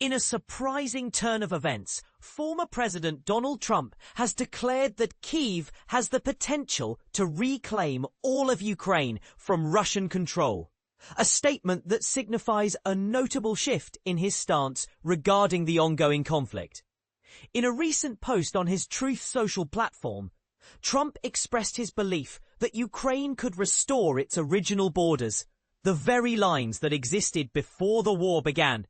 In a surprising turn of events, former President Donald Trump has declared that Kyiv has the potential to reclaim all of Ukraine from Russian control, a statement that signifies a notable shift in his stance regarding the ongoing conflict. In a recent post on his Truth Social platform, Trump expressed his belief that Ukraine could restore its original borders, the very lines that existed before the war began,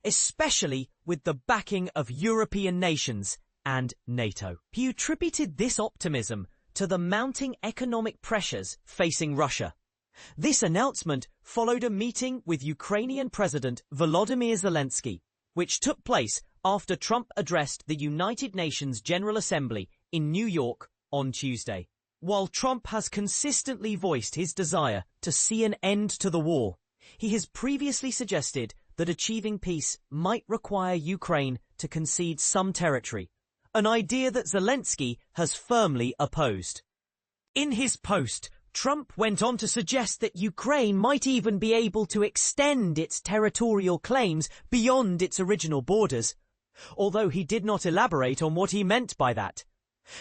especially with the backing of European nations and NATO. He attributed this optimism to the mounting economic pressures facing Russia. This announcement followed a meeting with Ukrainian President Volodymyr Zelensky, which took place after Trump addressed the United Nations General Assembly in New York on Tuesday. While Trump has consistently voiced his desire to see an end to the war, he has previously suggested that achieving peace might require Ukraine to concede some territory, an idea that Zelensky has firmly opposed. In his post, Trump went on to suggest that Ukraine might even be able to extend its territorial claims beyond its original borders, although he did not elaborate on what he meant by that.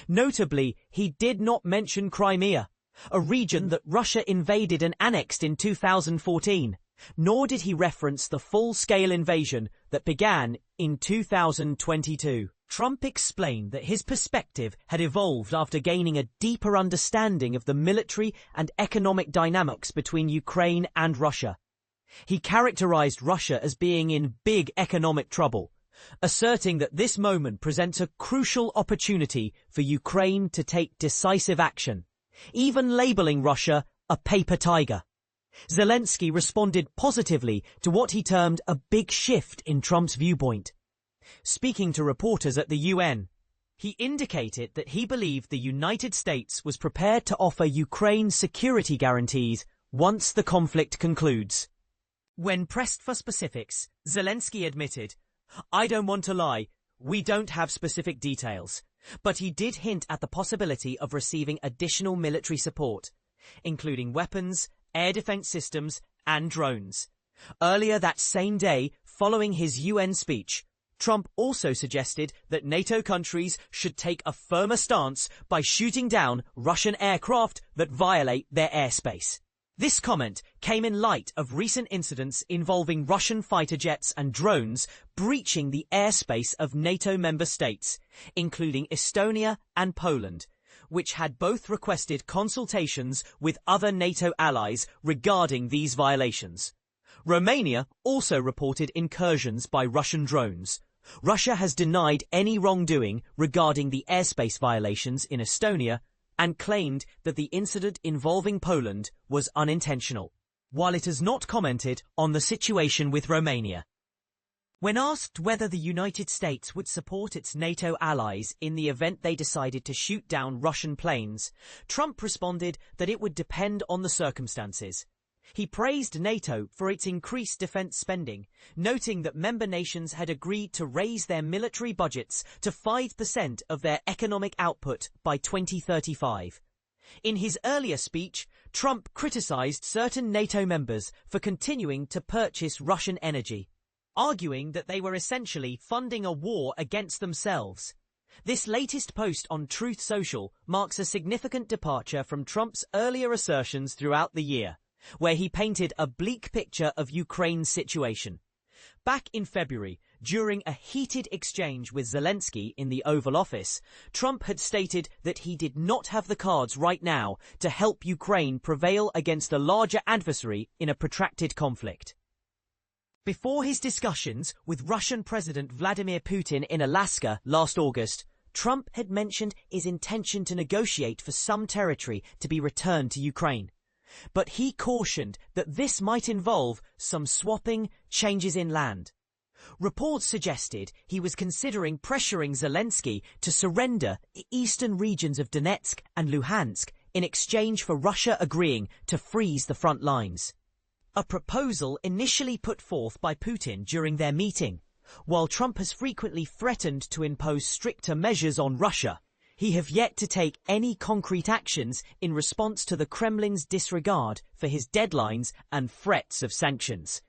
Notably, he did not mention Crimea, a region that Russia invaded and annexed in 2014. Nor did he reference the full-scale invasion that began in 2022. Trump explained that his perspective had evolved after gaining a deeper understanding of the military and economic dynamics between Ukraine and Russia. He characterized Russia as being in big economic trouble, asserting that this moment presents a crucial opportunity for Ukraine to take decisive action, even labeling Russia a paper tiger. Zelensky responded positively to what he termed a big shift in Trump's viewpoint. Speaking to reporters at the UN, he indicated that he believed the United States was prepared to offer Ukraine security guarantees once the conflict concludes. When pressed for specifics, Zelensky admitted, "I don't want to lie, we don't have specific details," but he did hint at the possibility of receiving additional military support, including weapons, air defense systems, and drones. Earlier that same day, following his UN speech, Trump also suggested that NATO countries should take a firmer stance by shooting down Russian aircraft that violate their airspace. This comment came in light of recent incidents involving Russian fighter jets and drones breaching the airspace of NATO member states, including Estonia and Poland, which had both requested consultations with other NATO allies regarding these violations. Romania also reported incursions by Russian drones. Russia has denied any wrongdoing regarding the airspace violations in Estonia and claimed that the incident involving Poland was unintentional, while it has not commented on the situation with Romania. When asked whether the United States would support its NATO allies in the event they decided to shoot down Russian planes, Trump responded that it would depend on the circumstances. He praised NATO for its increased defense spending, noting that member nations had agreed to raise their military budgets to 5% of their economic output by 2035. In his earlier speech, Trump criticized certain NATO members for continuing to purchase Russian energy, arguing that they were essentially funding a war against themselves. This latest post on Truth Social marks a significant departure from Trump's earlier assertions throughout the year, where he painted a bleak picture of Ukraine's situation. Back in February, during a heated exchange with Zelensky in the Oval Office, Trump had stated that he did not have the cards right now to help Ukraine prevail against a larger adversary in a protracted conflict. Before his discussions with Russian President Vladimir Putin in Alaska last August, Trump had mentioned his intention to negotiate for some territory to be returned to Ukraine. But he cautioned that this might involve some swapping, changes in land. Reports suggested he was considering pressuring Zelensky to surrender the eastern regions of Donetsk and Luhansk in exchange for Russia agreeing to freeze the front lines. A proposal initially put forth by Putin during their meeting. While Trump has frequently threatened to impose stricter measures on Russia, he has yet to take any concrete actions in response to the Kremlin's disregard for his deadlines and threats of sanctions.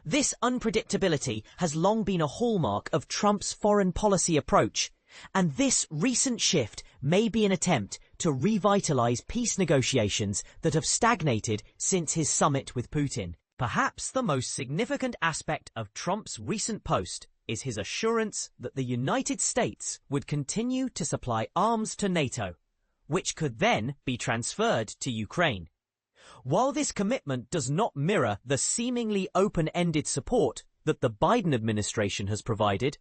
This unpredictability has long been a hallmark of Trump's foreign policy approach, and this recent shift may be an attempt to revitalize peace negotiations that have stagnated since his summit with Putin. Perhaps the most significant aspect of Trump's recent post is his assurance that the United States would continue to supply arms to NATO, which could then be transferred to Ukraine. While this commitment does not mirror the seemingly open-ended support that the Biden administration has provided,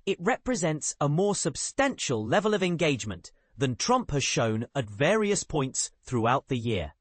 it represents a more substantial level of engagement than Trump has shown at various points throughout the year.